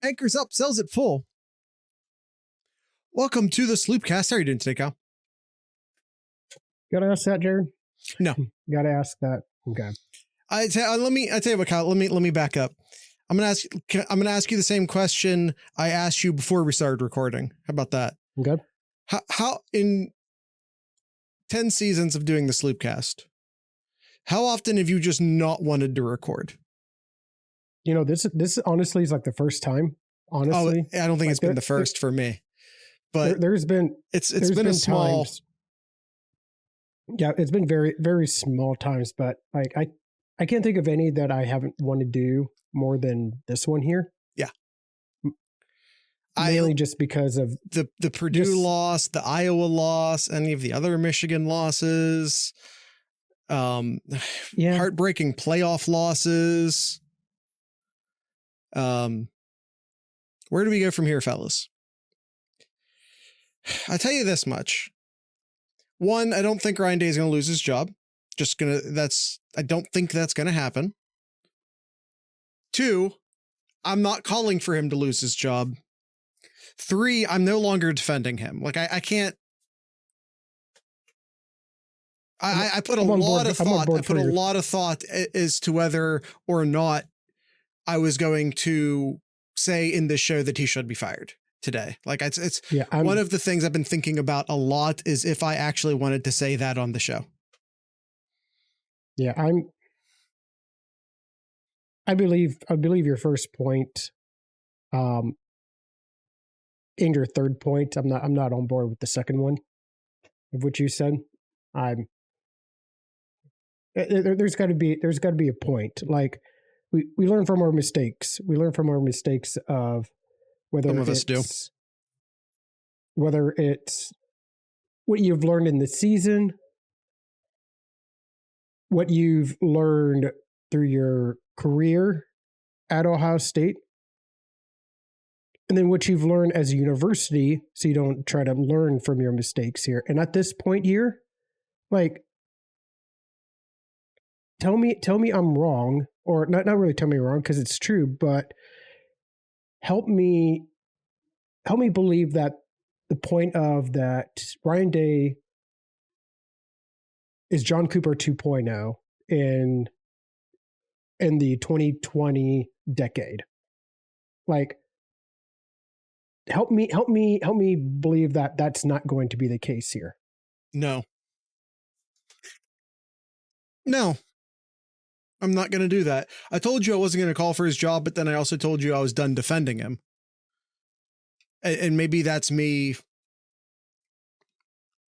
Anchors up, sells it full. Welcome to the Sloopcast. How are you doing today, Kyle? Gotta ask that, Jared? No. Gotta ask that. Okay. I tell you what, Kyle. Let me back up. I'm gonna ask you the same question I asked you before we started recording. How about that? Okay. How in 10 seasons of doing the Sloopcast, how often have you just not wanted to record? You know, this honestly is like the first time. Honestly, I don't think it's been the first for me, but there's been a small. Times, yeah, it's been very, very small times, but like I can't think of any that I haven't wanted to do more than this one here. Yeah. Mainly just because of the Purdue loss, the Iowa loss, any of the other Michigan losses, heartbreaking playoff losses. Where do we go from here, fellas? I tell you this much. One, I don't think Ryan Day is going to lose his job. I don't think that's going to happen. Two, I'm not calling for him to lose his job. Three, I'm no longer defending him. Like I can't. I put a lot of thought. I put a lot of thought as to whether or not I was going to say in this show that he should be fired today. Like it's one of the things I've been thinking about a lot is if I actually wanted to say that on the show. Yeah, I believe your first point, in your third point, I'm not on board with the second one of what you said. There's got to be a point. Like we learn from our mistakes. We learn from our mistakes of whether it's what you've learned in the season, what you've learned through your career at Ohio State, and then what you've learned as a university, so you don't try to learn from your mistakes here. And at this point here, like, tell me I'm wrong, or not really tell me wrong because it's true, but help me believe that the point of that Ryan Day is John Cooper 2.0 in the 2020 decade. Like, help me believe that that's not going to be the case here. No, I'm not going to do that. I told you I wasn't going to call for his job, but then I also told you I was done defending him. And maybe that's me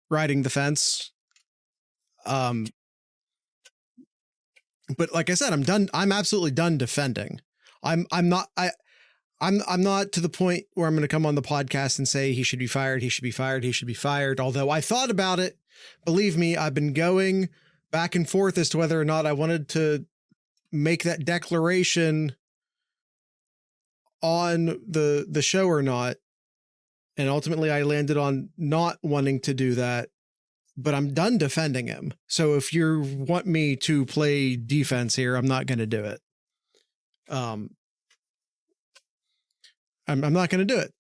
riding the fence. But like I said, I'm done. I'm absolutely done defending. I'm not to the point where I'm going to come on the podcast and say he should be fired. He should be fired. He should be fired. Although I thought about it, believe me, I've been going back and forth as to whether or not I wanted to make that declaration on the show or not. And ultimately I landed on not wanting to do that, but I'm done defending him. So if you want me to play defense here, I'm not going to do it. I'm not going to do it.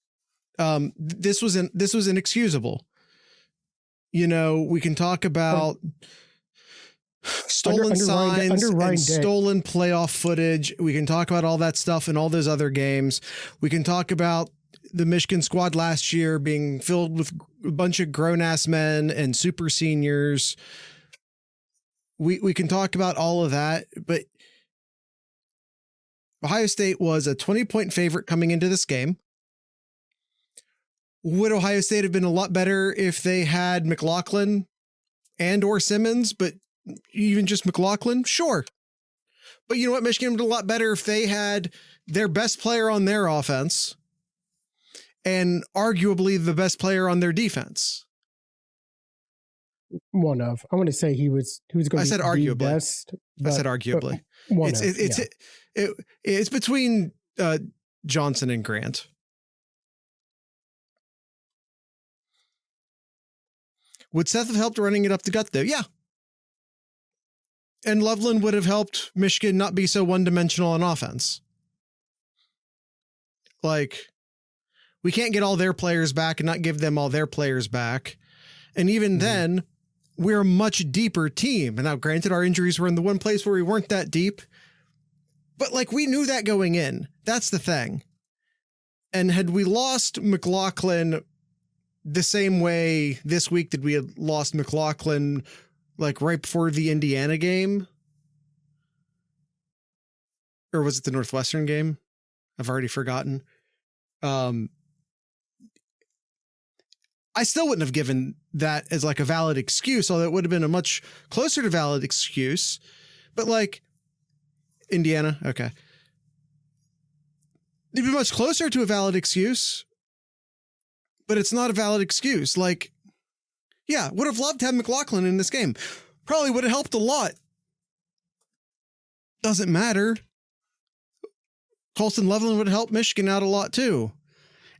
This was inexcusable. You know, we can talk about stolen signs and stolen playoff footage. We can talk about all that stuff and all those other games. We can talk about the Michigan squad last year being filled with a bunch of grown-ass men and super seniors. We can talk about all of that, but Ohio State was a 20-point favorite coming into this game. Would Ohio State have been a lot better if they had McLaughlin and or Simmons, but even just McLaughlin? Sure. But you know what? Michigan would have been a lot better if they had their best player on their offense and arguably the best player on their defense. I'm going to say he was going to be arguably. The best. I said arguably. It's between Johnson and Grant. Would Seth have helped running it up the gut though? Yeah. And Loveland would have helped Michigan not be so one-dimensional on offense. Like, we can't get all their players back and not give them all their players back. And even then, we're a much deeper team. And now, granted, our injuries were in the one place where we weren't that deep. But, like, we knew that going in. That's the thing. And had we lost McLaughlin the same way this week that we had lost McLaughlin, like, right before the Indiana game? Or was it the Northwestern game? I've already forgotten. I still wouldn't have given that as like a valid excuse, although it would have been a much closer to valid excuse. But like Indiana, okay. It'd be much closer to a valid excuse, but it's not a valid excuse. Like, yeah, would have loved to have McLaughlin in this game. Probably would have helped a lot. Doesn't matter. Colston Loveland would help Michigan out a lot too.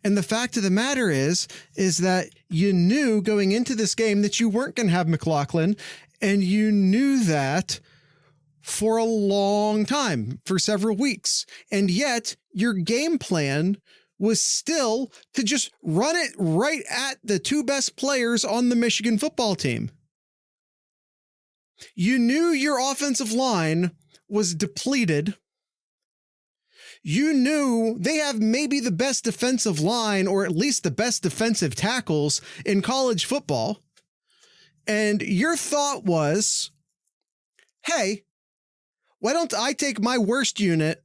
And the fact of the matter is that you knew going into this game that you weren't going to have McLaughlin, and you knew that for a long time, for several weeks. And yet your game plan was still to just run it right at the two best players on the Michigan football team. You knew your offensive line was depleted. You knew they have maybe the best defensive line, or at least the best defensive tackles in college football. And your thought was, hey, why don't I take my worst unit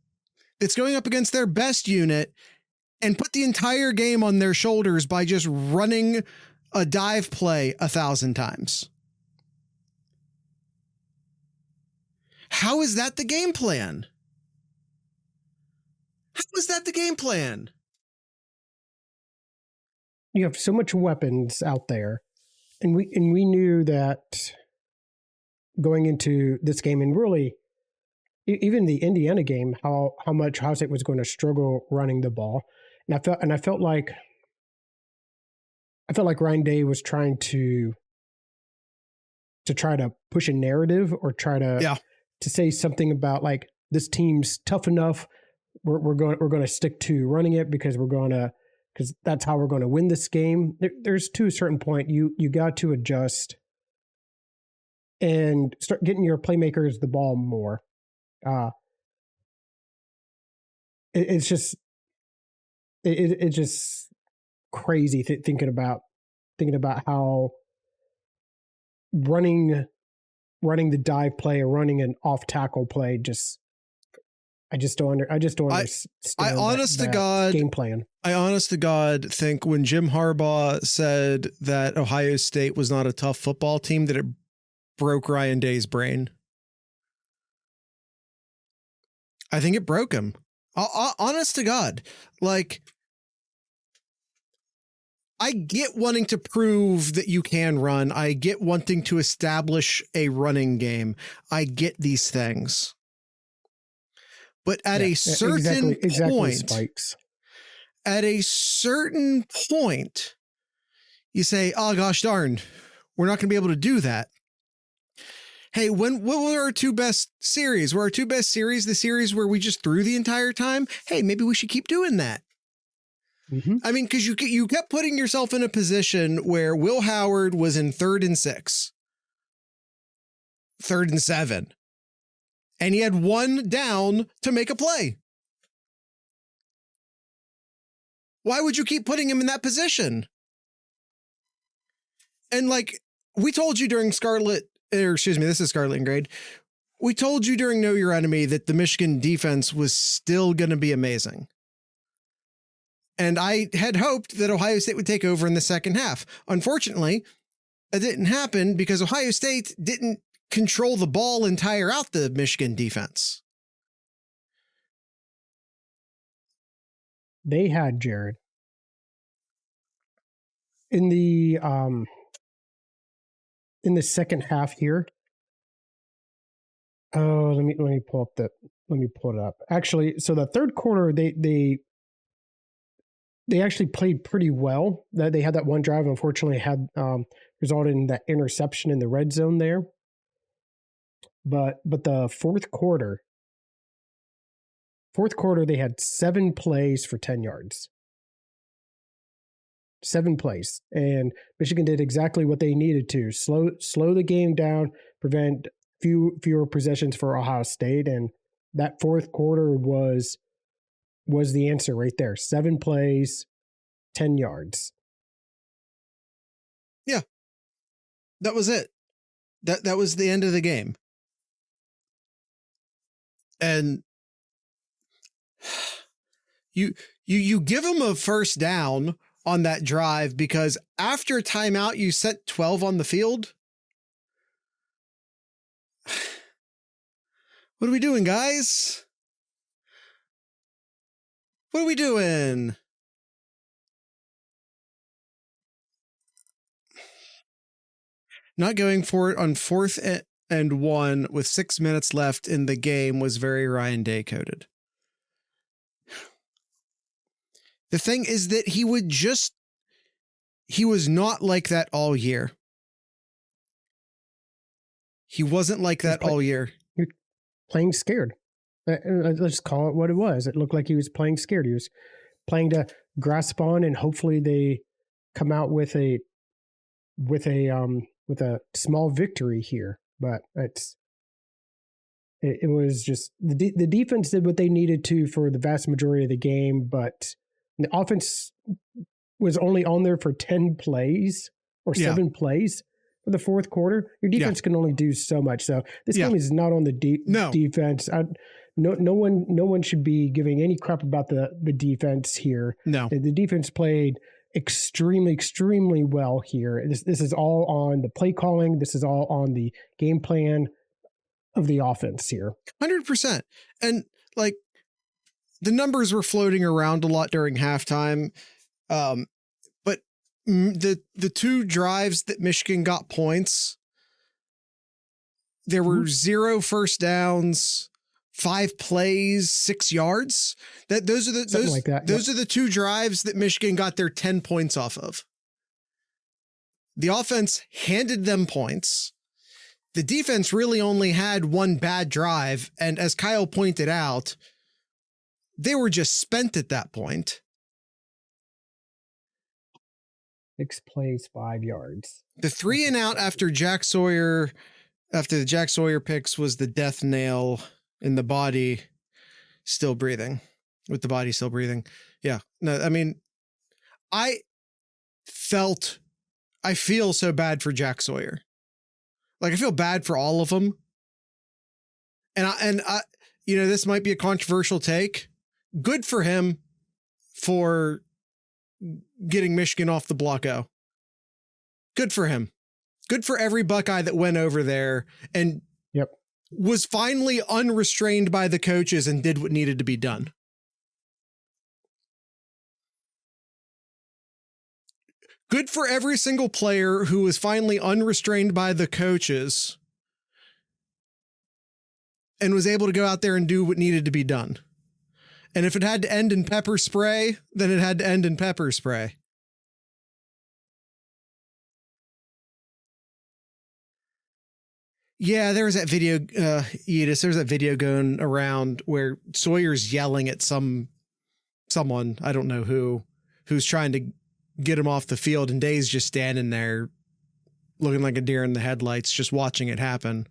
that's going up against their best unit and put the entire game on their shoulders by just running a dive play 1,000 times? How is that the game plan? How was that the game plan? You have so much weapons out there, and we knew that going into this game, and really even the Indiana game, how much Ohio State was going to struggle running the ball, and I felt like Ryan Day was trying to try to push a narrative, or try to say something about like, this team's tough enough. We're going to stick to running it because that's how we're going to win this game. There's to a certain point you got to adjust and start getting your playmakers the ball more. It's just crazy thinking about how running the dive play or running an off tackle play I don't understand. I honest to God game plan. I honest to God think when Jim Harbaugh said that Ohio State was not a tough football team, that it broke Ryan Day's brain. I think it broke him. Honest to God, like, I get wanting to prove that you can run. I get wanting to establish a running game. I get these things. But at a certain point, spikes. At a certain point, you say, oh, gosh darn, we're not going to be able to do that. Hey, what were our two best series? Were our two best series the series where we just threw the entire time? Hey, maybe we should keep doing that. Mm-hmm. I mean, because you kept putting yourself in a position where Will Howard was in 3rd and 6, 3rd and 7. And he had one down to make a play. Why would you keep putting him in that position? And like, we told you during Scarlet, or excuse me, this is Scarlet and Grade. We told you during Know Your Enemy that the Michigan defense was still going to be amazing. And I had hoped that Ohio State would take over in the second half. Unfortunately, it didn't happen because Ohio State didn't control the ball and tire out the Michigan defense. They had Jared in the second half here. Oh, let me pull it up. Actually, so the third quarter they actually played pretty well. That they had that one drive, unfortunately had resulted in that interception in the red zone there. But the fourth quarter, Fourth quarter, they had 7 plays for 10 yards. 7 plays. And Michigan did exactly what they needed to. Slow the game down, prevent fewer possessions for Ohio State. And that fourth quarter was the answer right there. 7 plays, 10 yards. Yeah. That was it. That was the end of the game. And you give them a first down on that drive because after a timeout, you set 12 on the field. What are we doing, guys? What are we doing? Not going for it on 4th and 1 with 6 minutes left in the game was very Ryan Day coded. The thing is that he was not like that all year. He wasn't like that all year. You're playing scared. Let's call it what it was. It looked like he was playing scared. He was playing to grasp on, and hopefully they come out with a small victory here. But it was just the defense did what they needed to for the vast majority of the game, but the offense was only on there for 10 plays or 7 plays for the fourth quarter. Your defense can only do so much. So this game is not on the defense. No one should be giving any crap about the defense here. No, the defense played extremely, extremely well here. This is all on the play calling. This is all on the game plan of the offense here. 100%. And like the numbers were floating around a lot during halftime. But the 2 drives that Michigan got points, there were 0 first downs, 5 plays, 6 yards. Those are the 2 drives that Michigan got their 10 points off of. The offense handed them points. The defense really only had 1 bad drive, and as Kyle pointed out, they were just spent at that point. 6 plays, 5 yards. The 3 and out after the Jack Sawyer picks was the death nail in the body still breathing, with the body still breathing. Yeah. No, I mean, I feel so bad for Jack Sawyer. Like I feel bad for all of them. And I, this might be a controversial take. Good for him for getting Michigan off the block-o. Good for him. Good for every Buckeye that went over there and was finally unrestrained by the coaches and did what needed to be done. Good for every single player who was finally unrestrained by the coaches and was able to go out there and do what needed to be done. And if it had to end in pepper spray, then it had to end in pepper spray. Yeah, there was that video, Edis, there's that video going around where Sawyer's yelling at someone, I don't know who's trying to get him off the field, and Day's just standing there looking like a deer in the headlights, just watching it happen.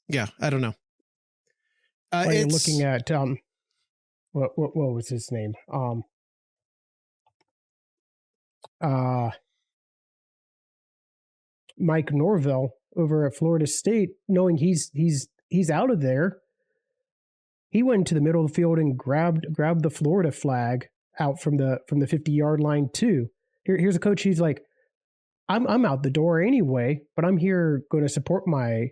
Yeah, I don't know. You're looking at what was his name? Mike Norvell over at Florida State, knowing he's out of there. He went to the middle of the field and grabbed the Florida flag out from the 50-yard line too. Here's a coach. He's like, I'm out the door anyway, but I'm here going to support my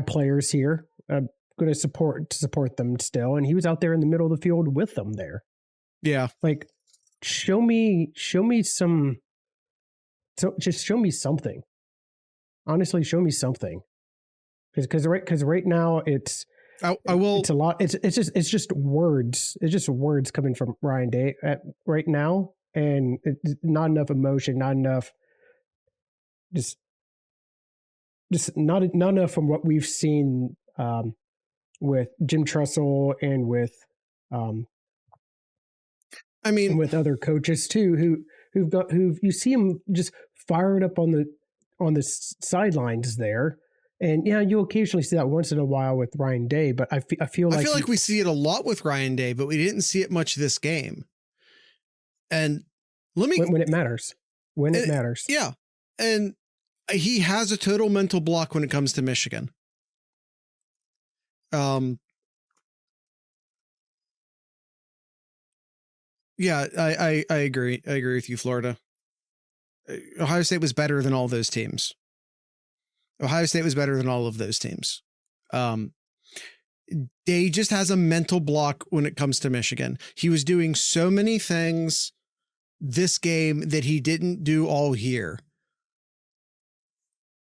players here. I'm going to support them still. And he was out there in the middle of the field with them there. Yeah. Like, show me some. So just show me something. Honestly, show me something. Because right now it's a lot. It's just words. It's just words coming from Ryan Day right now, and it's not enough emotion, not enough. Just just not enough from what we've seen with Jim Tressel and with I mean, and with other coaches too, who you see them just fired up on the sidelines there. And yeah, you occasionally see that once in a while with Ryan Day, but I feel like we see it a lot with Ryan Day, but we didn't see it much this game. And let me when it matters, it matters. Yeah. And he has a total mental block when it comes to Michigan. Yeah, I agree. I agree with you, Florida. Ohio State was better than all those teams. Ohio State was better than all of those teams. Day just has a mental block when it comes to Michigan. He was doing so many things this game that he didn't do all year.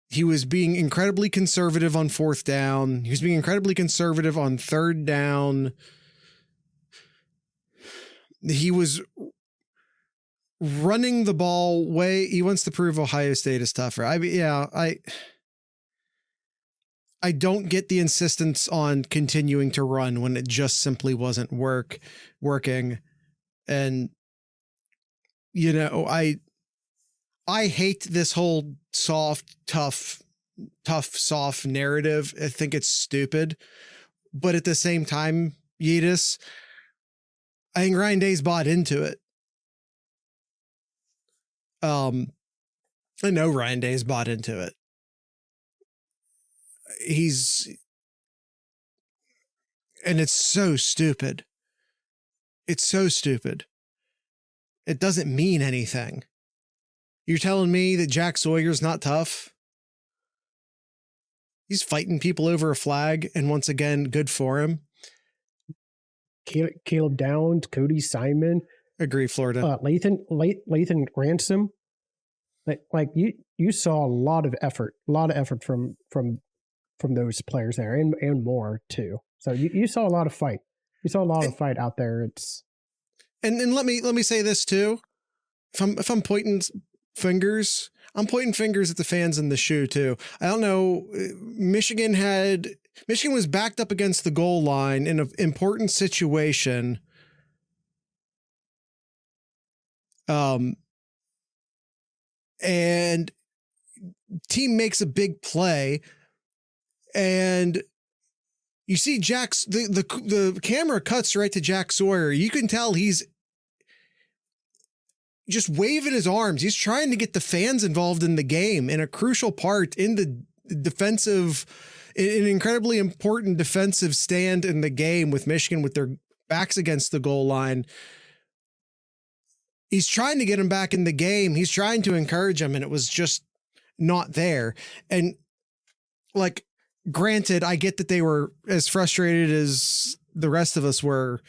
He was being incredibly conservative on 4th down. He was being incredibly conservative on 3rd down. He was running the ball way. He wants to prove Ohio State is tougher. I don't get the insistence on continuing to run when it just simply wasn't working. And, you know, I hate this whole soft, tough, soft narrative. I think it's stupid. But at the same time, Yeetus, I think Ryan Day's bought into it. I know Ryan Day's bought into it. And it's so stupid. It's so stupid. It doesn't mean anything. You're telling me that Jack Sawyer's not tough? He's fighting people over a flag, and once again, good for him. Caleb Downs, Cody Simon. Agree, Florida. Lathan Ransom. Like you saw a lot of effort from those players there, and more too. So you saw a lot of fight. You saw a lot of fight out there. It's and let me say this too. If I'm pointing fingers, I'm pointing fingers at the fans in the shoe too. I don't know. Michigan was backed up against the goal line in an important situation. And team makes a big play, and you see the camera cuts right to Jack Sawyer. You can tell he's just waving his arms. He's trying to get the fans involved in the game in a crucial part in the defensive, an incredibly important defensive stand in the game with Michigan with their backs against the goal line. He's trying to get him back in the game. He's trying to encourage him, and it was just not there. And like, granted, I get that they were as frustrated as the rest of us were,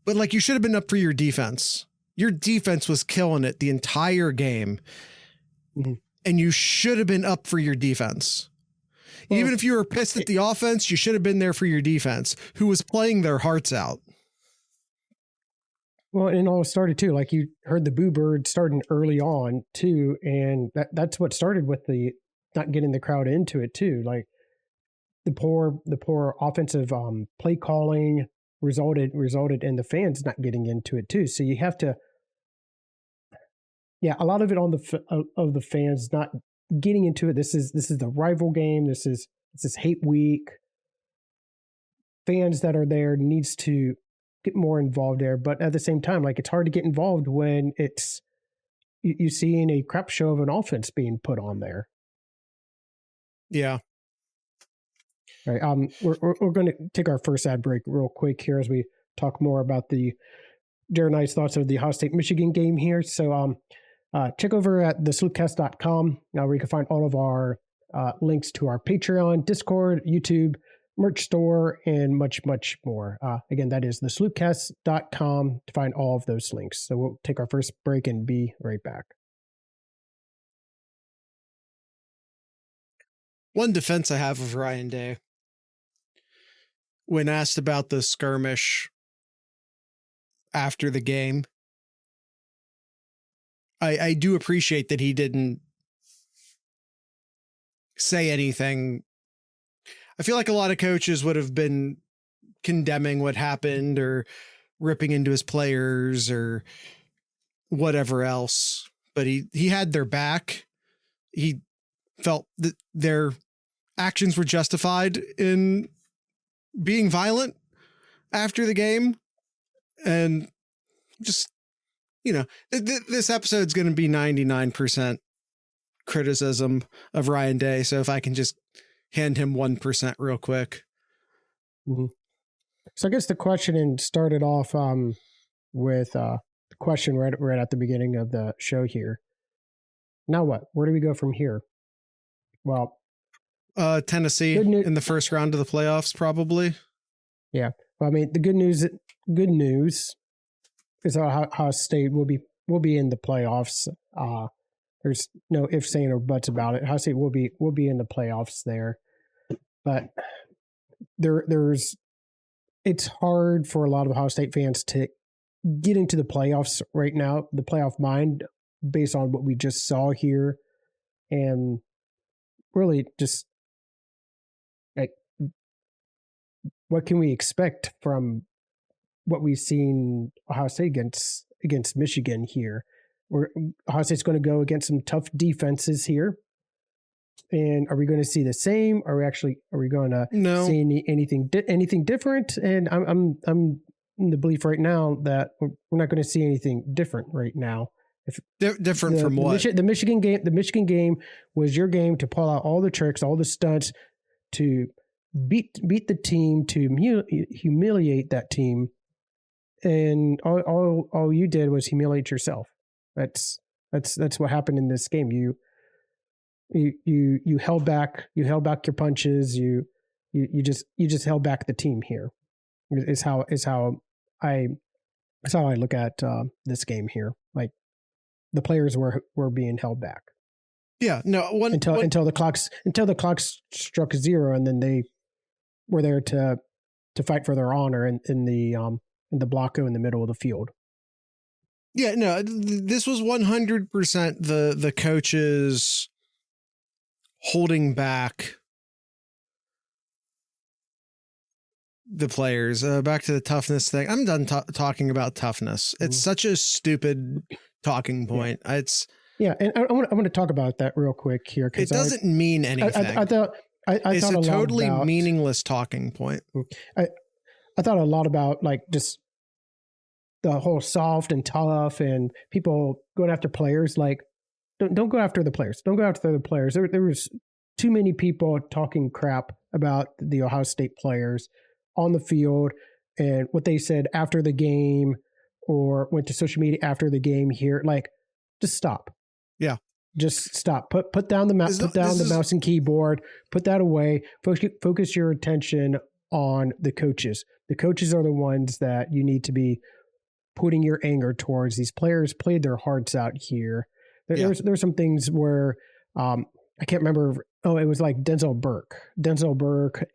but like, you should have been up for your defense. Your defense was killing it the entire game. Mm-hmm. And you should have been up for your defense. Well, even if you were pissed at the offense, you should have been there for your defense, who was playing their hearts out. Well, and it all started too. Like, you heard the boo bird starting early on too. And that's what started with the not getting the crowd into it too. Like, the poor offensive play calling resulted in the fans not getting into it too. So you have to, a lot of it on the fans not getting into it. This is the rival game. This is hate week. Fans that are there needs to get more involved there, but at the same time, like, it's hard to get involved when it's you seeing a crap show of an offense being put on there. Yeah. All right. We're going to take our first ad break real quick here as we talk more about the Jared and I's thoughts of the Ohio State Michigan game here. So check over at thesloopcast.com where you can find all of our links to our Patreon, Discord, YouTube, merch store, and much, much more. Again, that is thesloopcast.com to find all of those links. So we'll take our first break and be right back. One defense I have of Ryan Day, when asked about the skirmish after the game, I do appreciate that he didn't say anything. I feel like a lot of coaches would have been condemning what happened or ripping into his players or whatever else, but he had their back. He felt that their actions were justified in being violent after the game. And just, this episode's going to be 99% criticism of Ryan Day. So if I can just hand him 1% real quick. Mm-hmm. So I guess the question started off with the question right at the beginning of the show here. Now what? Where do we go from here? Well, Tennessee in the first round of the playoffs, probably. Yeah. Well, I mean, the good news is Ohio State will be in the playoffs. There's no ifs, saying, or buts about it. Ohio State will be in the playoffs there, but it's hard for a lot of Ohio State fans to get into the playoffs right now, the playoff mind, based on what we just saw here, and really just like, what can we expect from what we've seen Ohio State against Michigan here? Ohio State's going to go against some tough defenses here. And are we going to see the same? Are we going to see anything different? And I'm in the belief right now that we're not going to see anything different right now. Different from what? The Michigan game was your game to pull out all the tricks, all the stunts, to beat the team, to humiliate that team, and all you did was humiliate yourself. That's what happened in this game. You held back your punches. You just held back the team here. Is how I look at this game here. Like, the players were being held back. Yeah, no. Until the clocks struck zero, and then they were there to fight for their honor in the blocko in the middle of the field. Yeah, no. This was 100% the coaches holding back the players. Back to the toughness thing. I'm done talking about toughness. It's such a stupid talking point. Yeah, and I want to talk about that real quick here, because it doesn't mean anything. I thought it's a totally meaningless talking point. I thought a lot about, like, just the whole soft and tough and people going after players. Like, don't go after the players. Don't go after the players. There was too many people talking crap about the Ohio State players on the field and what they said after the game, or went to social media after the game here. Like, just stop. Yeah. Just stop. Put down the mouse. Put down the mouse and keyboard. Put that away. Focus your attention on the coaches. The coaches are the ones that you need to be putting your anger towards. These players played their hearts out here. There's some things where I can't remember. Oh, it was like Denzel Burke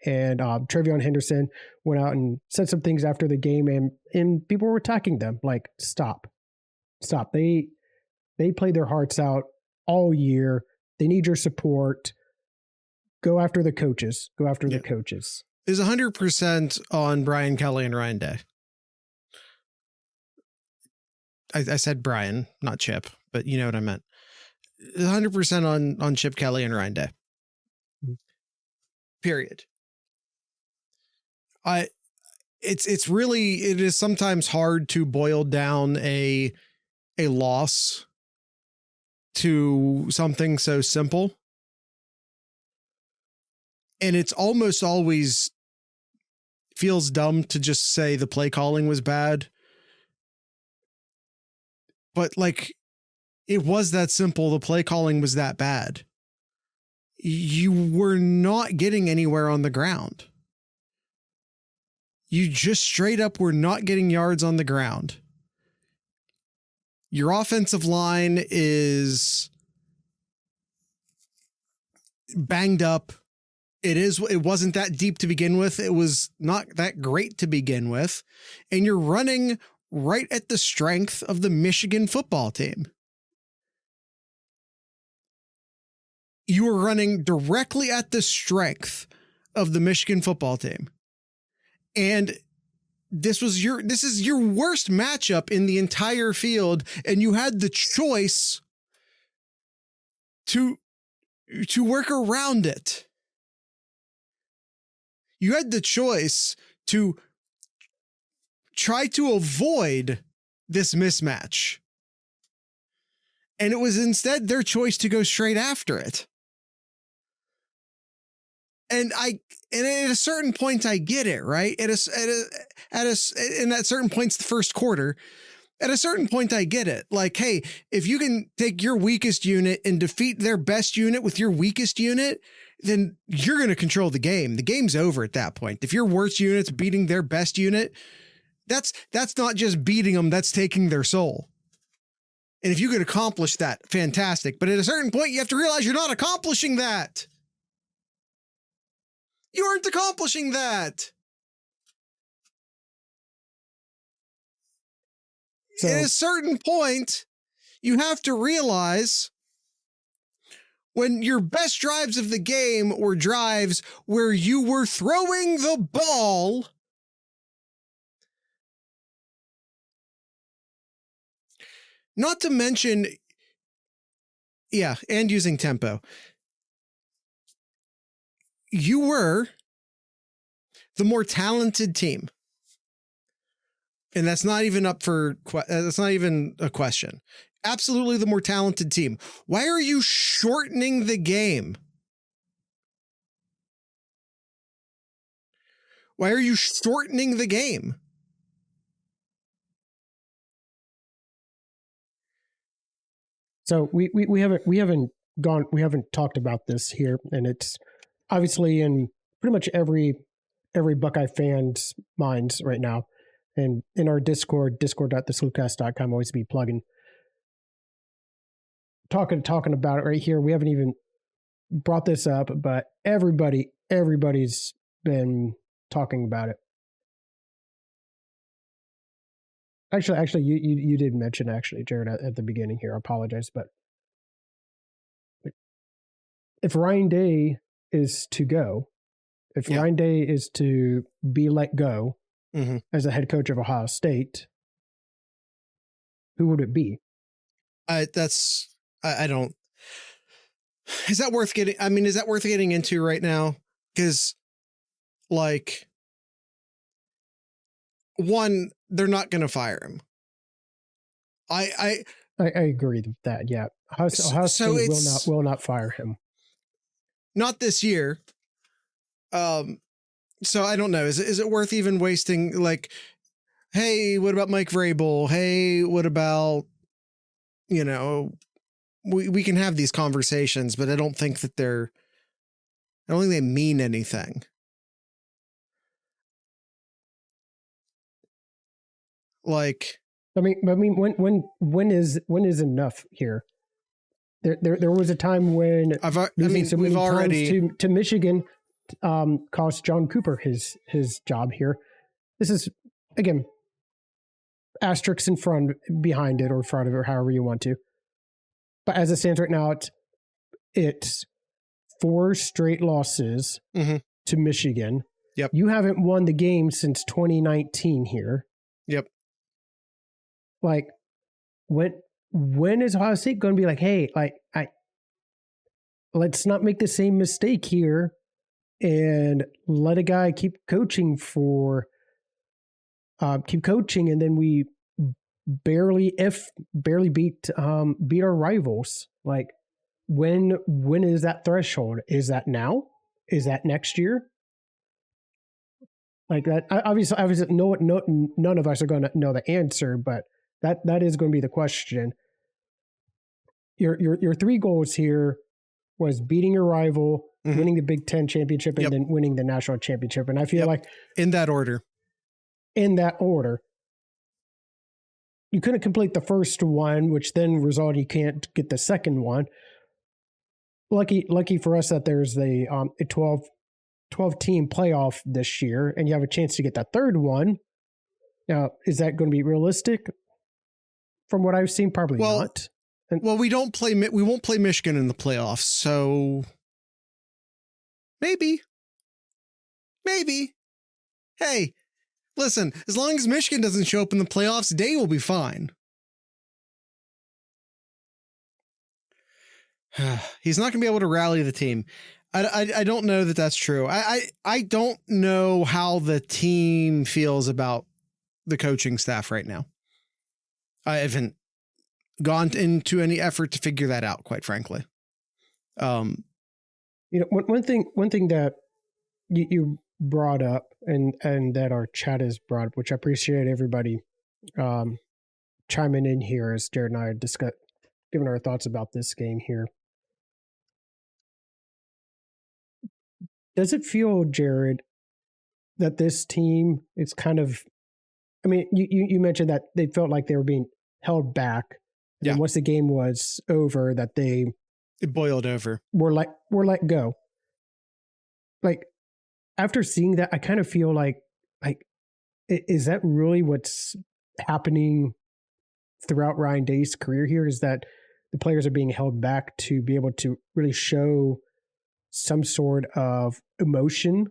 and Trevion Henderson went out and said some things after the game, and people were attacking them. Like, stop. They played their hearts out all year. They need your support. Go after the coaches. The coaches. Is 100% on Brian Kelly and Ryan Day. I said Brian, not Chip, but you know what I meant. 100% on Chip Kelly and Ryan Day. Period. It is sometimes hard to boil down a loss to something so simple. And it's almost always feels dumb to just say the play calling was bad. But, like, it was that simple. The play calling was that bad. You were not getting anywhere on the ground. You just straight up were not getting yards on the ground. Your offensive line is banged up. It wasn't that deep to begin with. It was not that great to begin with. And you're running right at the strength of the Michigan football team. you were running directly at the strength of the Michigan football team. And this is your worst matchup in the entire field. And you had the choice to work around it. You had the choice to try to avoid this mismatch. And it was instead their choice to go straight after it. And at a certain point, I get it, right? And at certain points, the first quarter, at a certain point, I get it. Like, hey, if you can take your weakest unit and defeat their best unit with your weakest unit, then you're going to control the game. The game's over at that point. If your worst unit's beating their best unit, that's not just beating them, that's taking their soul. And if you could accomplish that, fantastic. But at a certain point, you have to realize you're not accomplishing that. You aren't accomplishing that. So, at a certain point, you have to realize when your best drives of the game were drives where you were throwing the ball, not to mention, and using tempo. You were the more talented team. And that's not even that's not even a question. Absolutely the more talented team. Why are you shortening the game? Why are you shortening the game? So we haven't talked about this here, and it's obviously in pretty much every Buckeye fan's minds right now. And in our Discord, discord.thesloopcast.com, always be plugging. Talking about it right here. We haven't even brought this up, but everybody's been talking about it. Actually, you did mention Jared, at the beginning here. I apologize, but if Ryan Day is to go, Ryan Day is to be let go as a head coach of Ohio State, who would it be? I don't. Is that worth getting? I mean, is that worth getting into right now? Because, like, one, they're not going to fire him. I agree with that. Yeah, Ohio State will not fire him. Not this year. So I don't know. Is it worth even wasting? Like, hey, what about Mike Vrabel? Hey, what about, we can have these conversations, but I don't think they mean anything. Like, I mean, when is enough here? There was a time when we've already to Michigan cost John Cooper his job here. This is, again, asterisks behind it, or front of it, or however you want to. But as it stands right now, it's 4 straight losses to Michigan. Yep. You haven't won the game since 2019 here. Yep. Like, when is Ohio State going to be like, hey, let's not make the same mistake here and let a guy keep coaching, and then we barely beat our rivals. Like, when is that threshold? Is that now? Is that next year? Like that, obviously, none of us are going to know the answer, but that is going to be the question. Your 3 goals here was beating your rival, winning the Big Ten championship, and then winning the national championship. And I feel like in that order, you couldn't complete the first one, which then resulted you can't get the second one. Lucky for us that there's a 12 team playoff this year, and you have a chance to get that third one. Now, is that going to be realistic? From what I've seen, probably not. Well, we won't play Michigan in the playoffs, so maybe. Hey, listen, as long as Michigan doesn't show up in the playoffs, Day will be fine. He's not going to be able to rally the team. I don't know that that's true. I don't know how the team feels about the coaching staff right now. I haven't gone into any effort to figure that out, quite frankly. One thing that you brought up and that our chat has brought up, which I appreciate everybody chiming in here as Jared and I are giving our thoughts about this game here. Does it feel, Jared, that this team is kind of, I mean, you mentioned that they felt like they were being held back. And then once the game was over, that it boiled over. Were let go. Like, after seeing that, I kind of feel like, is that really what's happening throughout Ryan Day's career here? Is that the players are being held back to be able to really show some sort of emotion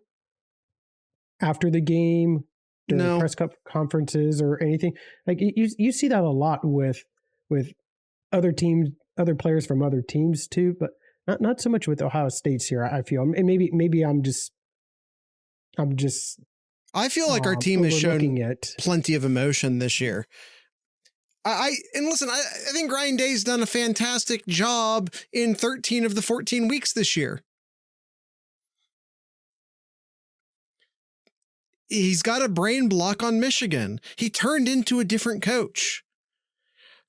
after the game, during press conferences or anything? Like you see that a lot with other teams, other players from other teams too, but not so much with Ohio State's here. I feel, and maybe I'm just. I feel like our team has shown plenty of emotion this year. I think Ryan Day's done a fantastic job in 13 of the 14 weeks this year. He's got a brain block on Michigan. He turned into a different coach.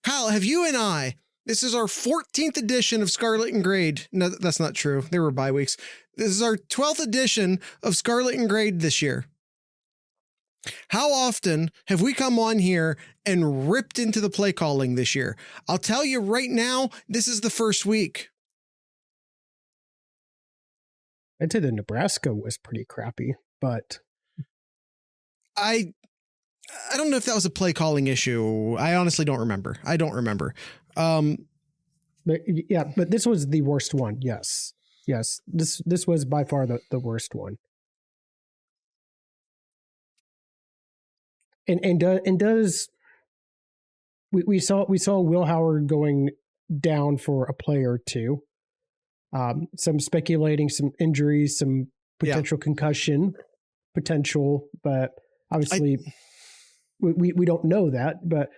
Kyle, have you and I, this is our 14th edition of Scarlet and Grade. No, that's not true. There were bye weeks. This is our 12th edition of Scarlet and Grade this year. How often have we come on here and ripped into the play calling this year? I'll tell you right now, this is the first week. I'd say the Nebraska was pretty crappy, but I don't know if that was a play calling issue. I honestly don't remember. But this was the worst one. Yes. This was by far the worst one. And does we saw Will Howard going down for a play or two. Some speculating, some injuries, some potential concussion potential, but obviously we don't know that. But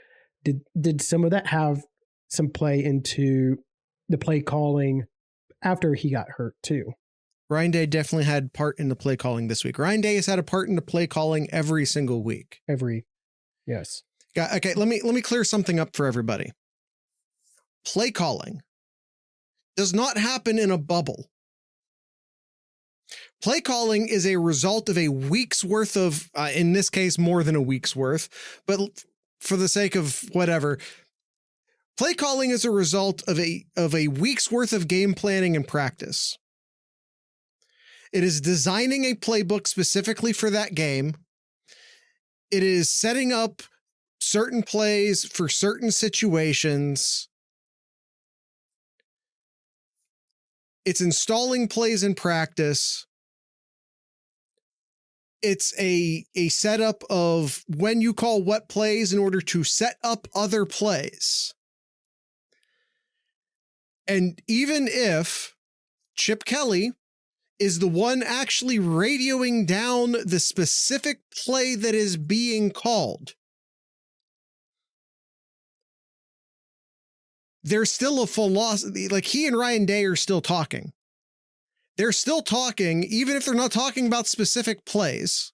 did some of that have some play into the play calling after he got hurt too? Ryan Day definitely had part in the play calling this week. Ryan Day has had a part in the play calling every single week. Yes. Okay, let me clear something up for everybody. Play calling does not happen in a bubble. Play calling is a result of a week's worth of, in this case, more than a week's worth, but for the sake of whatever, play calling is a result of a week's worth of game planning and practice. It is designing a playbook specifically for that game. It is setting up certain plays for certain situations. It's installing plays in practice. It's a setup of when you call what plays in order to set up other plays. And even if Chip Kelly is the one actually radioing down the specific play that is being called, there's still a philosophy. Like, he and Ryan Day are still talking. They're still talking, even if they're not talking about specific plays.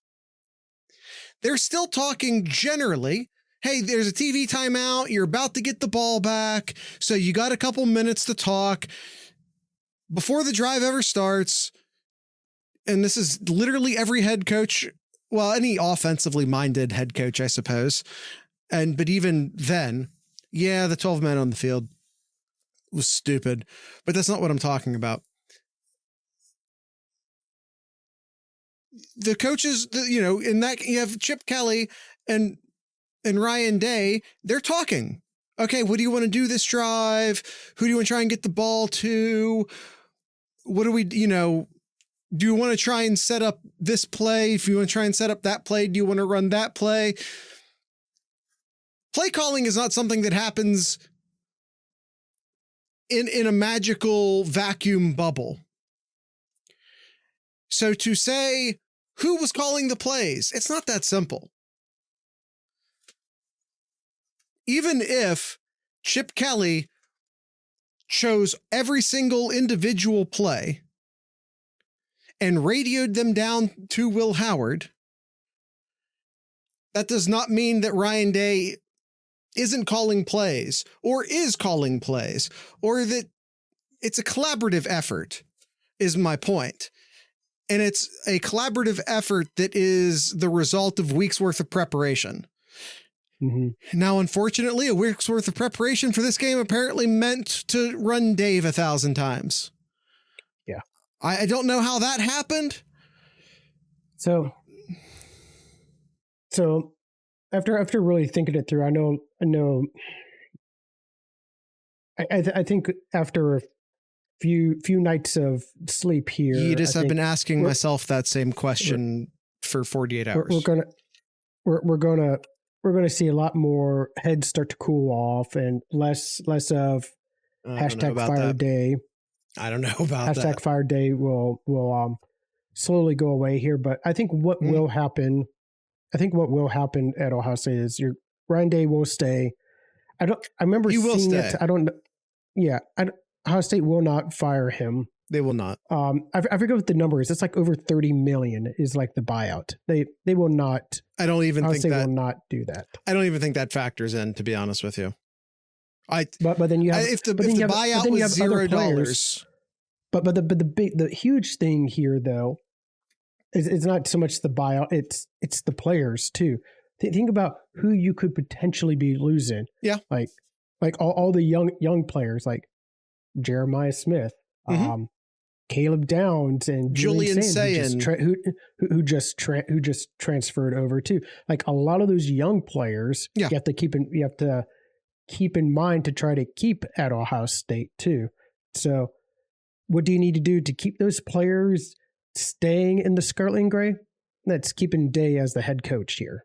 They're still talking generally. Hey, there's a TV timeout. You're about to get the ball back. So you got a couple minutes to talk before the drive ever starts. And this is literally every head coach. Well, any offensively minded head coach, I suppose. But even then, the 12 men on the field was stupid, but that's not what I'm talking about. The coaches, in that you have Chip Kelly and Ryan Day, they're talking okay, what do you want to do this drive? Who do you want to try and get the ball to? What do we, do you want to try and set up this play? If you want to try and set up that play, do you want to run that play? Play calling is not something that happens in a magical vacuum bubble. So to say who was calling the plays, it's not that simple. Even if Chip Kelly chose every single individual play and radioed them down to Will Howard, that does not mean that Ryan Day isn't calling plays or is calling plays, or that it's a collaborative effort, is my point. And it's a collaborative effort that is the result of weeks worth of preparation. Mm-hmm. Now, unfortunately, a week's worth of preparation for this game apparently meant to run Dave 1,000 times. Yeah. I don't know how that happened. So after really thinking it through, I think after a few nights of sleep here, I've been asking myself that same question for 48 hours. We're gonna see a lot more heads start to cool off and less of hashtag fire day. I don't know about that. Hashtag fire day will slowly go away here, but I think what will happen at Ohio State is Ryan Day will stay. I remember seeing it. I don't know. Yeah. Ohio State will not fire him. They will not. I forget what the number is. It's like over 30 million is like the buyout. They will not. I don't even think that will not do that. I don't even think that factors in, to be honest with you. But then you have if the buyout was $0. But the huge thing here though is not so much the buyout. It's the players too. Think about who you could potentially be losing. Yeah. Like all the young players like Jeremiah Smith, Caleb Downs, and Julian Sayin, who just transferred over too. Like a lot of those young players, you have to keep in mind to try to keep at Ohio State too. So, what do you need to do to keep those players staying in the Scarlet and Gray? That's keeping Day as the head coach here.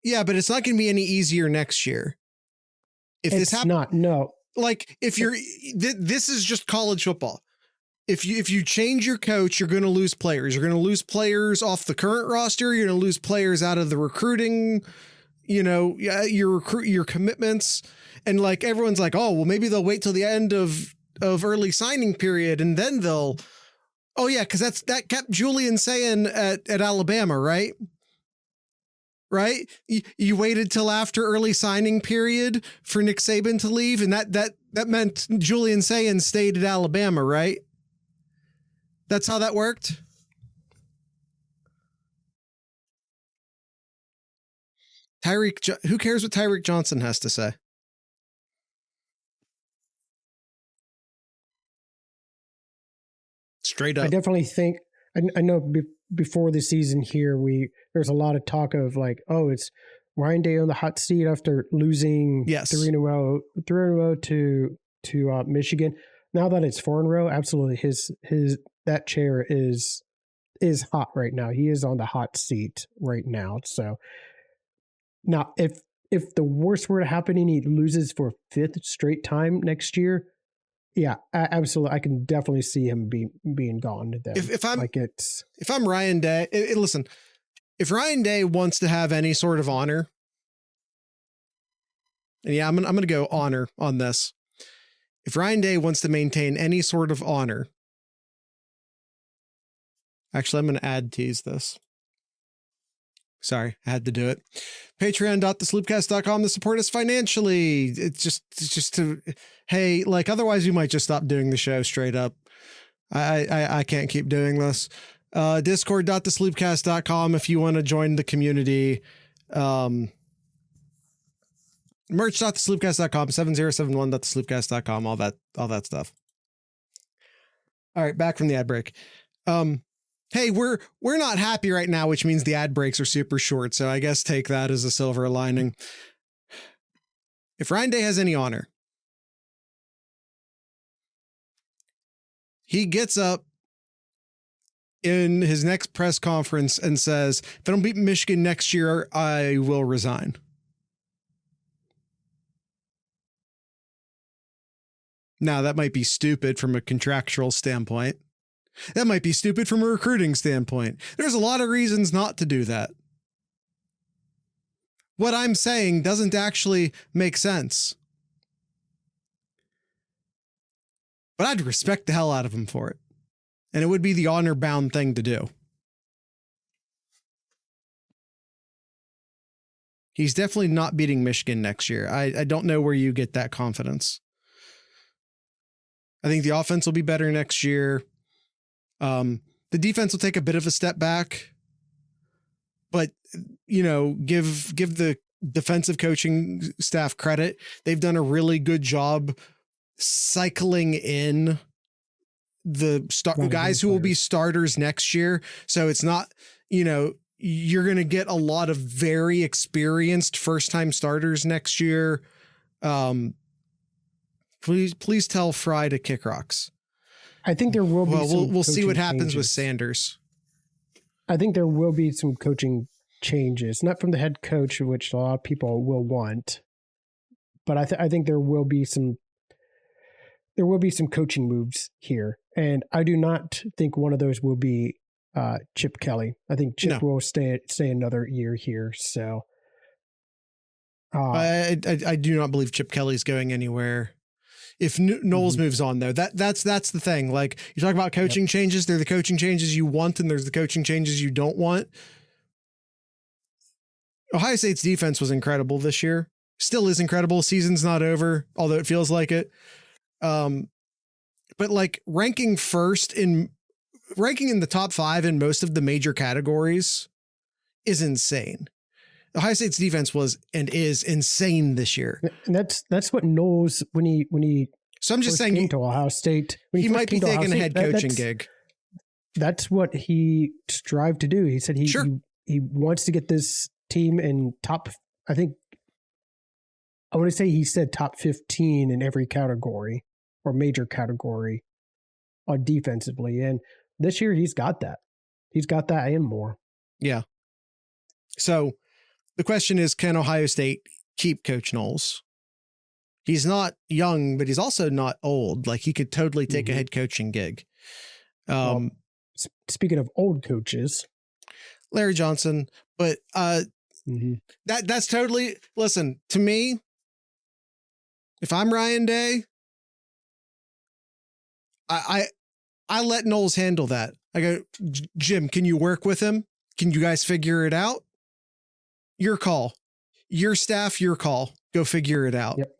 Yeah, but it's not going to be any easier next year. If this happens, no. Like if this is just college football. If you change your coach, you're going to lose players. You're going to lose players off the current roster. You're going to lose players out of the recruiting. Your commitments, and like everyone's like, oh well, maybe they'll wait till the end of early signing period and then they'll. Oh yeah, because that kept Julian Sayin at Alabama, right? Right? You waited till after early signing period for Nick Saban to leave, and that meant Julian Sayin stayed at Alabama, right? That's how that worked? Who cares what Tyreek Johnson has to say? Straight up. I definitely think, I know before the season here, there's a lot of talk of like, oh, it's Ryan Day on the hot seat after losing 3 in a row to Michigan. Now that it's 4 in a row, absolutely that chair is hot right now. He is on the hot seat right now. So now if the worst were to happen and he loses for a 5th straight time next year, yeah, absolutely. I can definitely see him being gone. Then. If I'm Ryan Day, listen, if Ryan Day wants to have any sort of honor, and yeah, I'm gonna go honor on this. If Ryan Day wants to maintain any sort of honor, actually, I'm gonna add tease this. Sorry, I had to do it. Patreon.thesloopcast.com to support us financially. It's just to, hey, like otherwise you might just stop doing the show straight up. I can't keep doing this. Discord.thesloopcast.com if you want to join the community. Merch.thesloopcast.com, 7071.thesloopcast.com, all that stuff. All right, back from the ad break. Hey, we're not happy right now, which means the ad breaks are super short. So I guess take that as a silver lining. if Ryan Day has any honor, he gets up in his next press conference and says, if I don't beat Michigan next year, I will resign. Now, that might be stupid from a contractual standpoint. That might be stupid from a recruiting standpoint. There's a lot of reasons not to do that. What I'm saying doesn't actually make sense. But I'd respect the hell out of him for it. And it would be the honor-bound thing to do. He's definitely not beating Michigan next year. I don't know where you get that confidence. I think the offense will be better next year. The defense will take a bit of a step back. But, you know, give the defensive coaching staff credit. They've done a really good job cycling in the guys who will be starters next year. So it's not, you know, you're going to get a lot of very experienced first-time starters next year. Please tell Fry to kick rocks. I think there will be. Well, we'll see what happens with Sanders. I think there will be some coaching changes, not from the head coach, which a lot of people will want, but I think there will be some coaching moves here, and I do not think one of those will be Chip Kelly. I think Chip will stay another year here. So I do not believe Chip Kelly's going anywhere. If Knowles moves on, though, that's the thing. Like, you talk about coaching changes, they're the coaching changes you want, and there's the coaching changes you don't want. Ohio State's defense was incredible this year. Still is incredible. Season's not over, although it feels like it. But like ranking in the top 5 in most of the major categories is insane. Ohio State's defense was and is insane this year. And that's what Knowles when he so I'm just saying came to Ohio State. He might be taking a head coaching gig. That's what he strived to do. He said he wants to get this team in top. I think I want to say he said top 15 in every category or major category on defensively, and this year he's got that. He's got that and more. Yeah. So the question is, can Ohio State keep Coach Knowles? He's not young, but he's also not old. Like, he could totally take a head coaching gig. Well, speaking of old coaches, Larry Johnson, but that's totally, listen, to me, if I'm Ryan Day, I let Knowles handle that. I go, Jim, can you work with him? Can you guys figure it out? Your call. Your staff, your call. Go figure it out. Yep.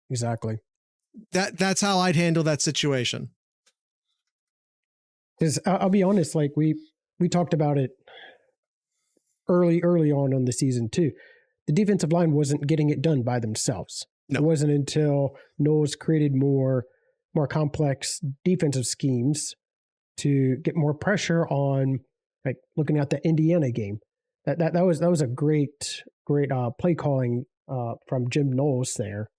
Exactly. That's how I'd handle that situation. Because I'll be honest, like we talked about it early on the season too. The defensive line wasn't getting it done by themselves. No. It wasn't until Knowles created more complex defensive schemes to get more pressure on, like looking at the Indiana game. That was a great play calling from Jim Knowles there,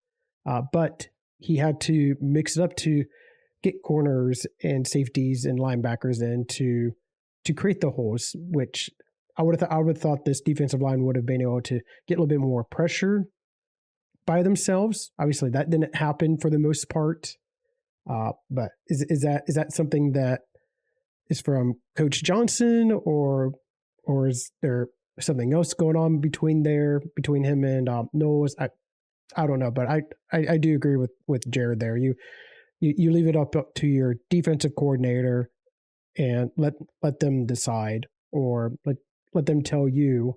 but he had to mix it up to get corners and safeties and linebackers in to create the holes. Which I would have thought this defensive line would have been able to get a little bit more pressure by themselves. Obviously, that didn't happen for the most part. But is that something that is from Coach Johnson, or is there something else going on between him and Knowles? I don't know, but I do agree with Jared there. You leave it up to your defensive coordinator and let them decide, or let them tell you,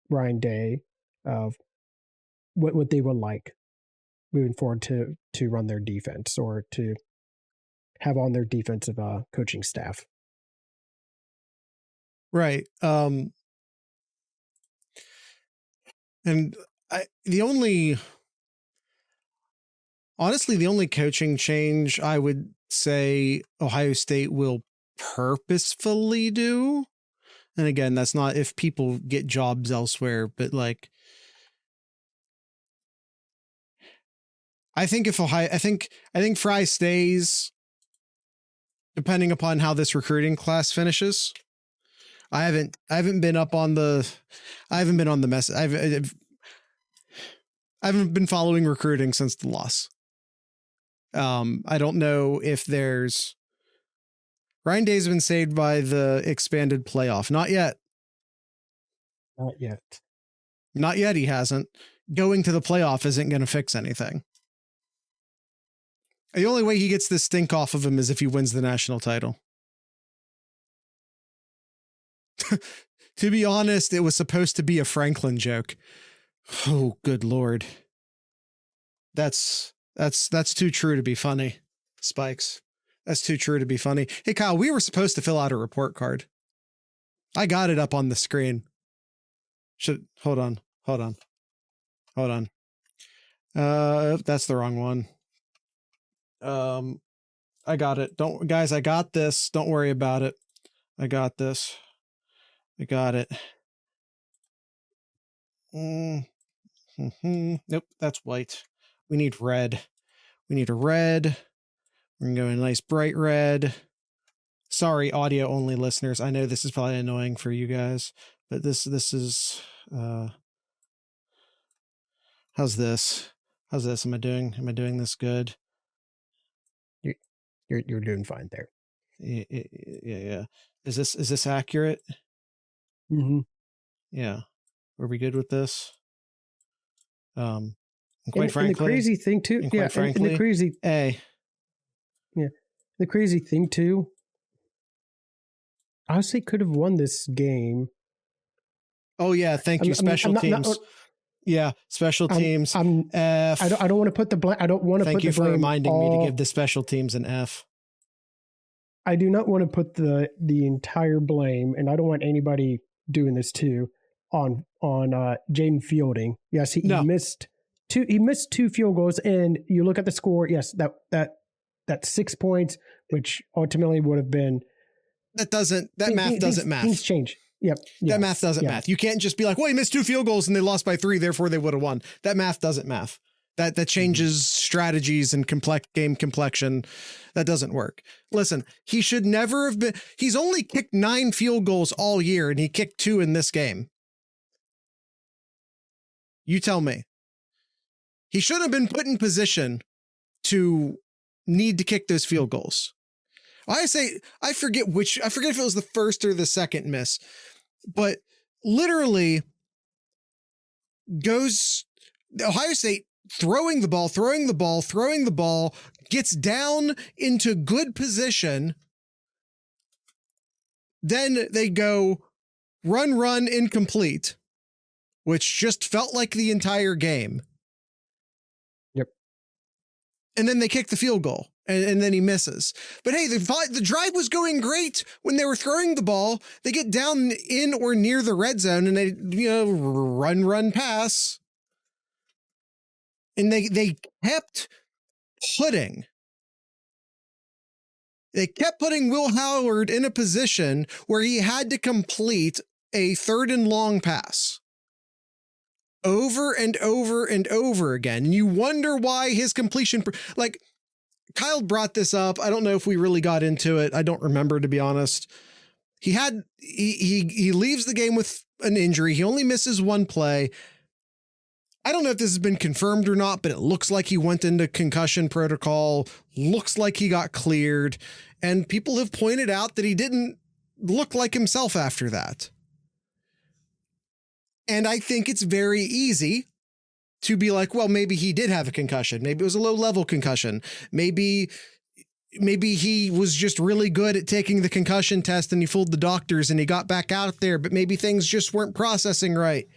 Ryan Day, of what they would like moving forward to run their defense or to have on their defensive coaching staff. Right. And the only coaching change I would say Ohio State will purposefully do, and again, that's not if people get jobs elsewhere, but like, I think I think Fry stays, depending upon how this recruiting class finishes. I haven't been up on the, I haven't been on the mess. I haven't been following recruiting since the loss. I don't know if there's, Ryan Day's been saved by the expanded playoff. Not yet. Not yet. Not yet. He hasn't. Going to the playoff isn't going to fix anything. The only way he gets this stink off of him is if he wins the national title. To be honest, it was supposed to be a Franklin joke. Oh, good Lord. That's too true to be funny, Spikes. That's too true to be funny. Hey, Kyle, we were supposed to fill out a report card. I got it up on the screen. Hold on. That's the wrong one. I got it. I got this. Don't worry about it. I got this. I got it. Nope, that's white. We need red. We need a red. We're going to go in a nice bright red. Sorry, audio only listeners. I know this is probably annoying for you guys, but this is, how's this? Am I doing this good? You're doing fine there. Yeah. Is this accurate? Mm-hmm. Yeah. Are we good with this? And quite frankly, and the crazy thing too. And the crazy. Yeah. The crazy thing too. Honestly, could have won this game. Oh yeah, thank you, special teams. Yeah, special teams. F. I don't want to put the blame. I don't want to. Thank you for reminding me to give the special teams an F. I do not want to put the entire blame, and I don't want anybody doing this too, on Jaden Fielding. Yes, he missed two. He missed 2 field goals, and you look at the score. Yes, that's 6 points, which ultimately would have been. That math doesn't math. Things change. Yep. That math doesn't math. You can't just be like, well, he missed 2 field goals and they lost by 3, therefore they would have won. That math doesn't math. That changes strategies and game complexion. That doesn't work. Listen, he should never have been. He's only kicked 9 field goals all year, and he kicked 2 in this game. You tell me. He shouldn't have been put in position to need to kick those field goals. I forget if it was the first or the second miss, but literally goes Ohio State throwing the ball, gets down into good position. Then they go run, incomplete, which just felt like the entire game. Yep. And then they kick the field goal. And then he misses. But hey, the drive was going great when they were throwing the ball. They get down in or near the red zone and they, run, pass. And they kept putting Will Howard in a position where he had to complete a 3rd and long pass. Over and over and over again. And you wonder why his completion, Kyle brought this up. I don't know if we really got into it. I don't remember, to be honest. He leaves the game with an injury. He only misses 1 play. I don't know if this has been confirmed or not, but it looks like he went into concussion protocol. Looks like he got cleared. And people have pointed out that he didn't look like himself after that. And I think it's very easy to be like, well, maybe he did have a concussion. Maybe it was a low-level concussion. Maybe he was just really good at taking the concussion test and he fooled the doctors and he got back out there, but maybe things just weren't processing right.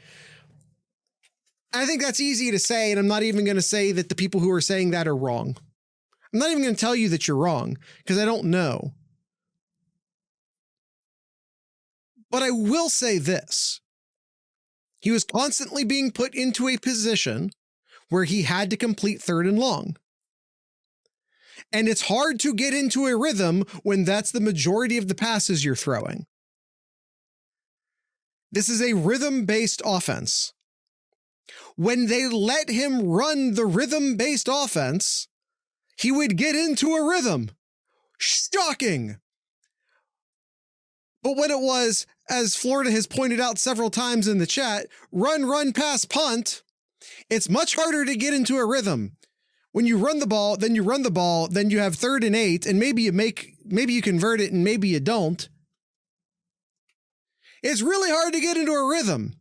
I think that's easy to say, and I'm not even going to say that the people who are saying that are wrong. I'm not even going to tell you that you're wrong, because I don't know. But I will say this. He was constantly being put into a position where he had to complete 3rd and long. And it's hard to get into a rhythm when that's the majority of the passes you're throwing. This is a rhythm-based offense. when they let him run the rhythm-based offense, he would get into a rhythm. Shocking. But when it was, as Florida has pointed out several times in the chat, run, pass, punt, it's much harder to get into a rhythm. When you run the ball, then you have 3rd and 8, and maybe you convert it and maybe you don't. It's really hard to get into a rhythm.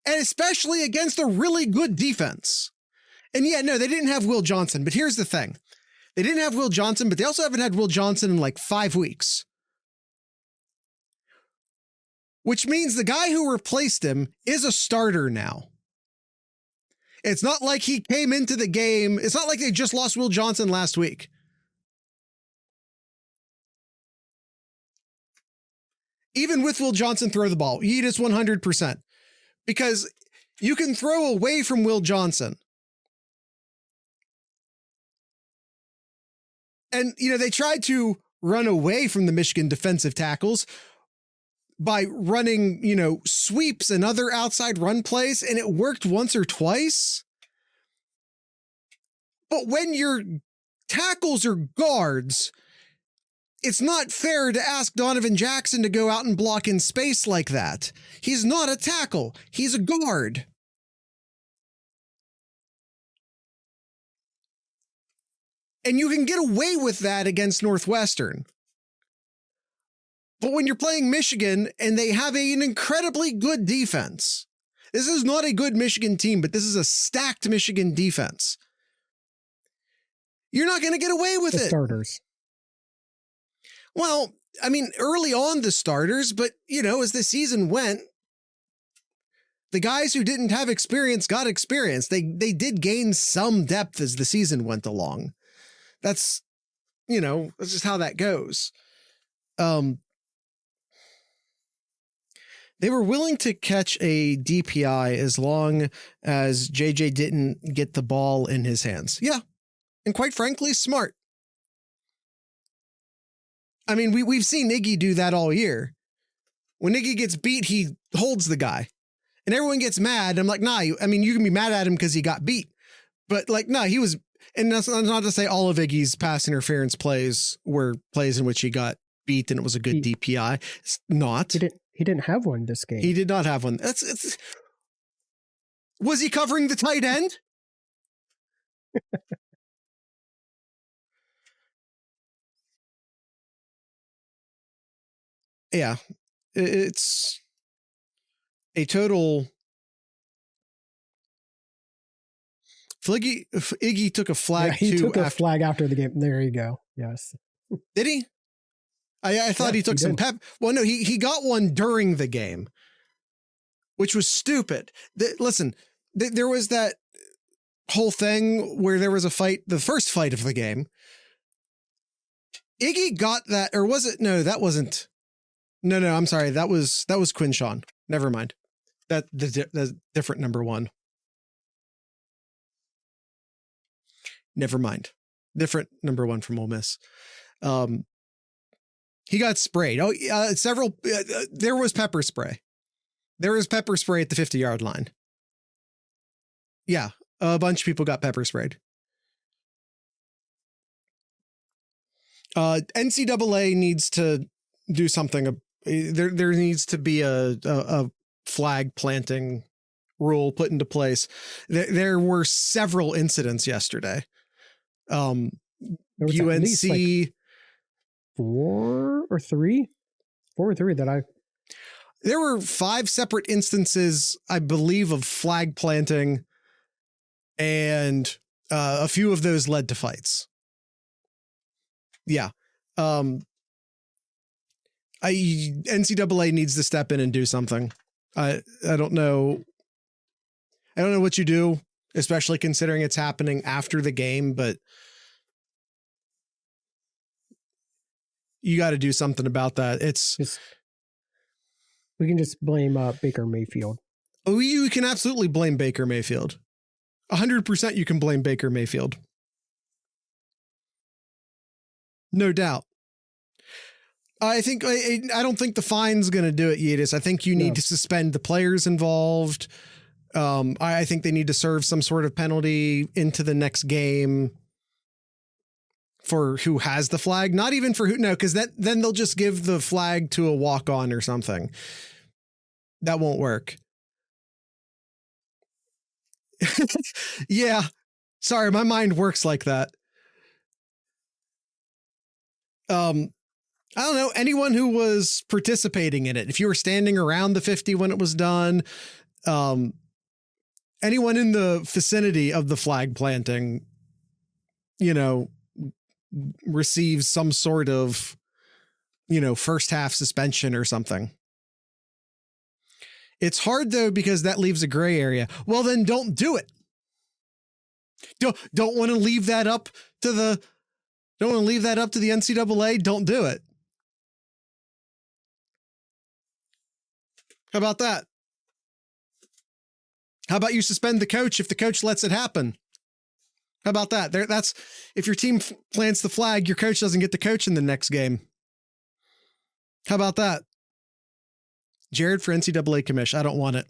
And especially against a really good defense. And yeah, no, they didn't have Will Johnson, but here's the thing. They didn't have Will Johnson, but they also haven't had Will Johnson in like 5 weeks. Which means the guy who replaced him is a starter now. It's not like he came into the game. It's not like they just lost Will Johnson last week. Even with Will Johnson, throw the ball. Eat us 100%. Because you can throw away from Will Johnson. And, they tried to run away from the Michigan defensive tackles by running, sweeps and other outside run plays, and it worked once or twice. But when your tackles are guards, it's not fair to ask Donovan Jackson to go out and block in space like that. He's not a tackle. He's a guard. And you can get away with that against Northwestern. But when you're playing Michigan and they have an incredibly good defense, this is not a good Michigan team, but this is a stacked Michigan defense. You're not going to get away with it. Starters. Well, I mean, early on the starters, but, as the season went, the guys who didn't have experience got experience. They did gain some depth as the season went along. That's just how that goes. They were willing to catch a DPI as long as JJ didn't get the ball in his hands. Yeah. And quite frankly, smart. I mean, we've seen Iggy do that all year. When Iggy gets beat, he holds the guy. And everyone gets mad. I'm like, nah, you can be mad at him because he got beat. But he was... And that's not to say all of Iggy's pass interference plays were plays in which he got beat and it was a good DPI. It's not. He didn't have one this game. He did not have one. Was he covering the tight end? Yeah. It's a total... Iggy took a flag. Yeah, he took a flag after the game. There you go. Yes. Did he? I thought he took some pep. Well, no, he got one during the game, which was stupid. Listen, there was that whole thing where there was a fight, the first fight of the game. Iggy got that, or was it? No, that wasn't. No, I'm sorry. That was Quinshawn. Never mind. The different number one. Never mind. Different number one from Ole Miss. He got sprayed. There was pepper spray. There was pepper spray at the 50-yard line. Yeah, a bunch of people got pepper sprayed. NCAA needs to do something. There needs to be a flag planting rule put into place. There were several incidents yesterday. UNC, like 4 or 3 that there were 5 separate instances, I believe, of flag planting, and a few of those led to fights. Yeah. NCAA needs to step in and do something. I don't know. I don't know what you do, especially considering it's happening after the game, but you got to do something about that. We can just blame Baker Mayfield. Oh, you can absolutely blame Baker Mayfield. 100% you can blame Baker Mayfield. No doubt. I don't think the fine's going to do it, Yedis. I think you need to suspend the players involved. I think they need to serve some sort of penalty into the next game for who has the flag. Not even for who, no, because then they'll just give the flag to a walk-on or something. That won't work. Yeah. Sorry, my mind works like that. I don't know, anyone who was participating in it. If you were standing around the 50 when it was done, anyone in the vicinity of the flag planting, receives some sort of, first half suspension or something. It's hard though, because that leaves a gray area. Well, then don't do it. Don't want to leave that up to the NCAA. Don't do it. How about that? How about you suspend the coach if the coach lets it happen? How about that? That's if your team plants the flag, your coach doesn't get to coach in the next game. How about that? Jared for NCAA commish. I don't want it.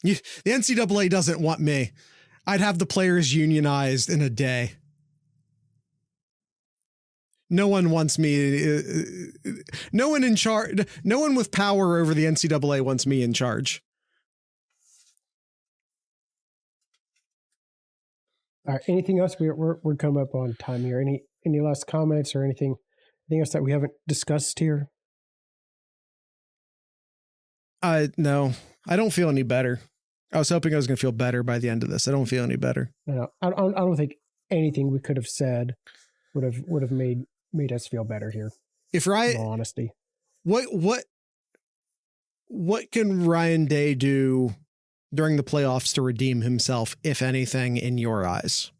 The NCAA doesn't want me. I'd have the players unionized in a day. No one wants me. No one in charge. No one with power over the NCAA wants me in charge. All right. Anything else? We're coming up on time here. Any last comments or anything else that we haven't discussed here? No, I don't feel any better. I was hoping I was going to feel better by the end of this. I don't feel any better. No, I don't think anything we could have said would have made us feel better here. If Ryan, in all honesty, what can Ryan Day do during the playoffs to redeem himself, if anything, in your eyes?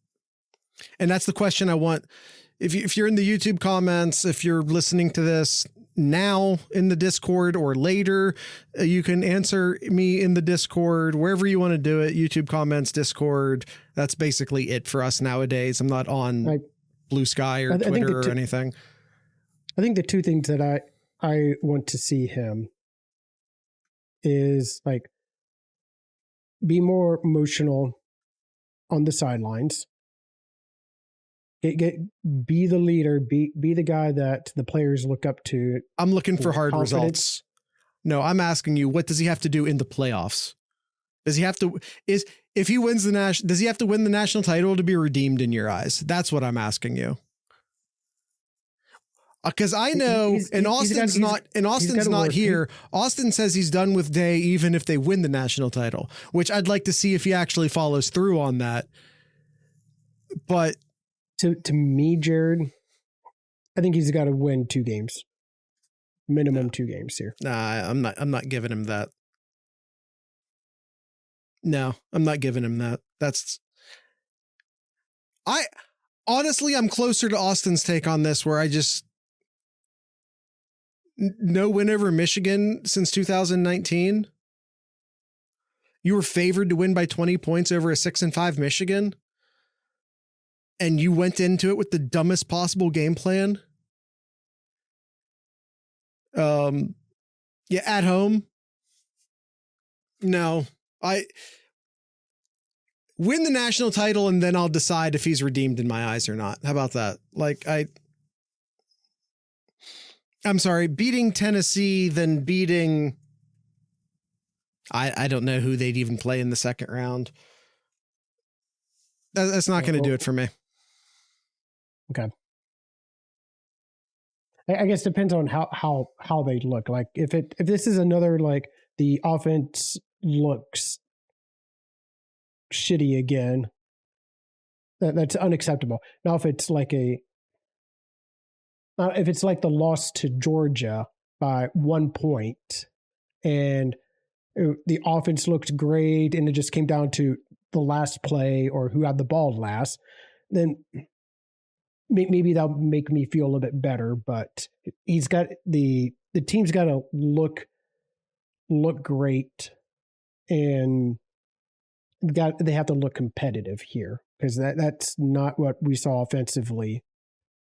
And that's the question I want. If you're in the YouTube comments, if you're listening to this now in the Discord or later, you can answer me in the Discord, wherever you want to do it. YouTube comments, Discord. That's basically it for us nowadays. I'm not on Blue Sky or Twitter or anything. I think the two things that I want to see him is like be more emotional on the sidelines. Be the leader, be the guy that the players look up to. I'm looking for hard results. No, I'm asking you, what does he have to do in the playoffs? Does he have to, if he wins does he have to win the national title to be redeemed in your eyes? That's what I'm asking you. Because I know, Austin's not here. Austin says he's done with Day even if they win the national title, which I'd like to see if he actually follows through on that. But to me, Jared, I think he's got to win 2 games, minimum 2 games here. Nah, I'm not giving him that. No, I'm not giving him that. Honestly, I'm closer to Austin's take on this, where I just no win over Michigan since 2019. You were favored to win by 20 points over a 6-5 Michigan. And you went into it with the dumbest possible game plan. Yeah, at home. No, I win the national title and then I'll decide if he's redeemed in my eyes or not. How about that? Like I'm sorry, beating Tennessee, then beating, I don't know who they'd even play in the second round. That's not going to do it for me. Okay. I guess it depends on how they look. Like if this is another, like the offense looks shitty again, that's unacceptable. Now, if it's like the loss to Georgia by 1 point and the offense looked great and it just came down to the last play or who had the ball last, then maybe that'll make me feel a little bit better. But he's got the team's got to look great, and they have to look competitive here, because that's not what we saw offensively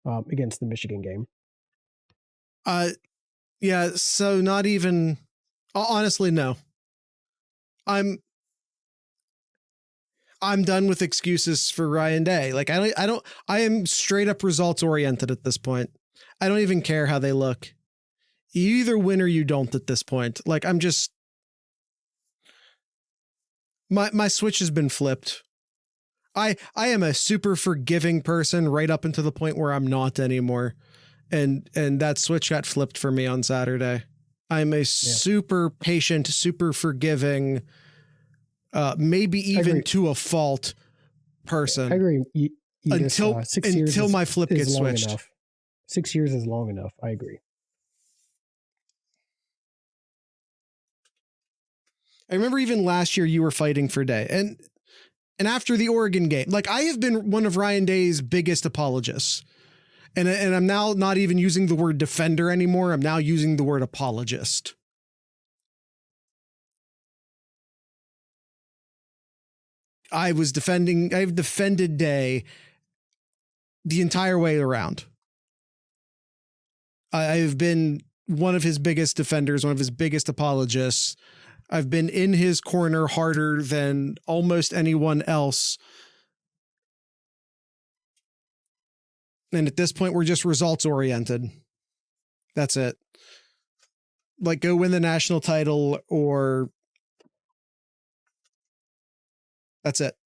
against the Michigan game. Yeah. So not even, honestly, no. I'm done with excuses for Ryan Day. Like I am straight up results oriented at this point. I don't even care how they look. You either win or you don't at this point. Like I'm just, my switch has been flipped. I am a super forgiving person right up until the point where I'm not anymore. And that switch got flipped for me on Saturday. I'm a super patient, super forgiving, maybe even to a fault person. I agree. Until 6 years until my flip gets switched. Enough. 6 years is long enough. I agree. I remember even last year you were fighting for Day, and after the Oregon game, like I have been one of Ryan Day's biggest apologists, and I'm now not even using the word defender anymore. I'm now using the word apologist. I've defended Day the entire way around. I've been one of his biggest defenders, one of his biggest apologists. I've been in his corner harder than almost anyone else. And at this point, we're just results oriented. That's it. Like, go win the national title, or that's it.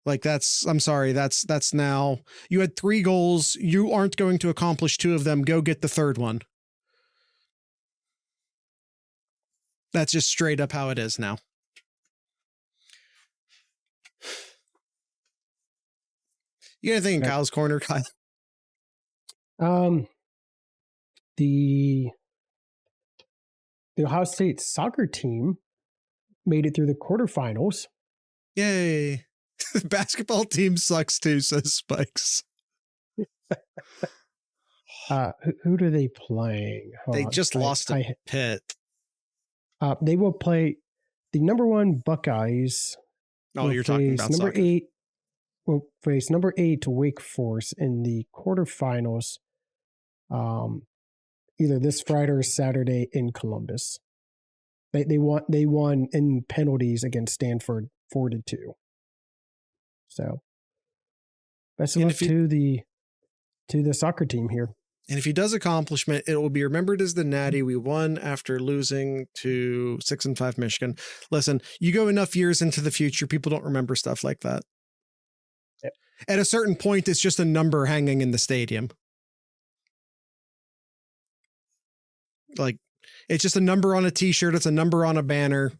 Like, I'm sorry. That's now, you had 3 goals. You aren't going to accomplish 2 of them. Go get the 3rd one. That's just straight up how it is now. You got anything in Kyle's corner, Kyle? The Ohio State soccer team made it through the quarterfinals. Yay. The basketball team sucks too, says Spikes. Who are they playing? They just lost to Pitt. They will play the number 1 Buckeyes. Oh, you're talking about number soccer. 8. Will face number 8 to Wake Forest in the quarterfinals. Either this Friday or Saturday in Columbus. They won in penalties against Stanford 4-2. So best of luck to the soccer team here. And if he does accomplishment, it will be remembered as the natty we won after losing to 6-5 Michigan. Listen, you go enough years into the future, people don't remember stuff like that. Yep. At a certain point, it's just a number hanging in the stadium. Like, it's just a number on a t-shirt. It's a number on a banner.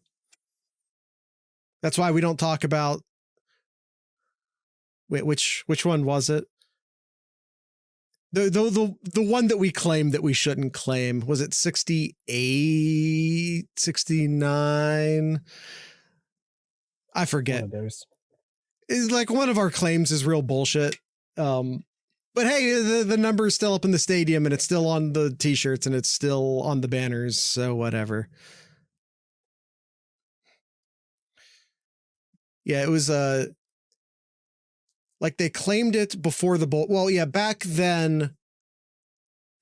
That's why we don't talk about, wait, which one was it? The one that we claimed that we shouldn't claim. Was it 68, 69? I forget. One of those. It's like one of our claims is real bullshit. But hey, the number is still up in the stadium, and it's still on the t-shirts, and it's still on the banners. So whatever. Yeah, it was like they claimed it before the bowl. Well, yeah, back then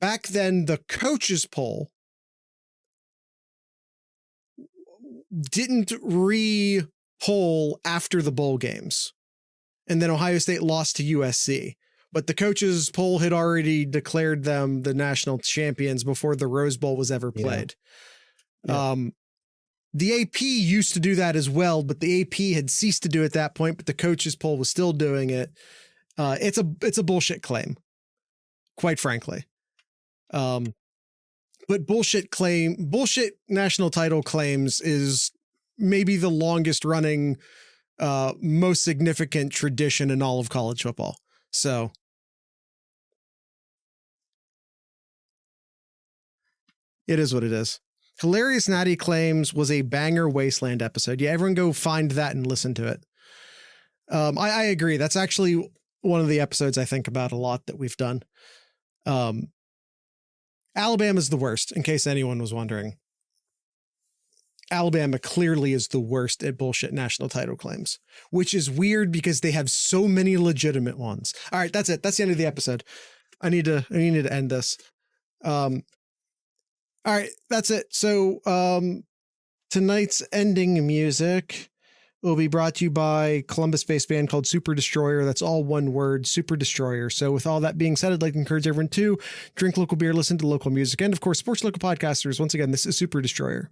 the coaches poll didn't re-poll after the bowl games. And then Ohio State lost to USC. But the coaches poll had already declared them the national champions before the Rose Bowl was ever played. Yeah. The AP used to do that as well, but the AP had ceased to do it at that point, but the coaches poll was still doing it. It's a bullshit claim, quite frankly. But bullshit national title claims is maybe the longest running, most significant tradition in all of college football. So it is what it is. Hilarious Natty Claims was a banger Wasteland episode. Yeah, everyone go find that and listen to it. I agree. That's actually one of the episodes I think about a lot that we've done. Alabama's the worst, in case anyone was wondering. Alabama clearly is the worst at bullshit national title claims, which is weird because they have so many legitimate ones. All right, that's it. That's the end of the episode. I need to end this. All right, that's it. So tonight's ending music will be brought to you by Columbus-based band called Superdestroyer. That's all one word, Superdestroyer. So with all that being said, I'd like to encourage everyone to drink local beer, listen to local music, and of course, support local podcasters. Once again, this is Superdestroyer.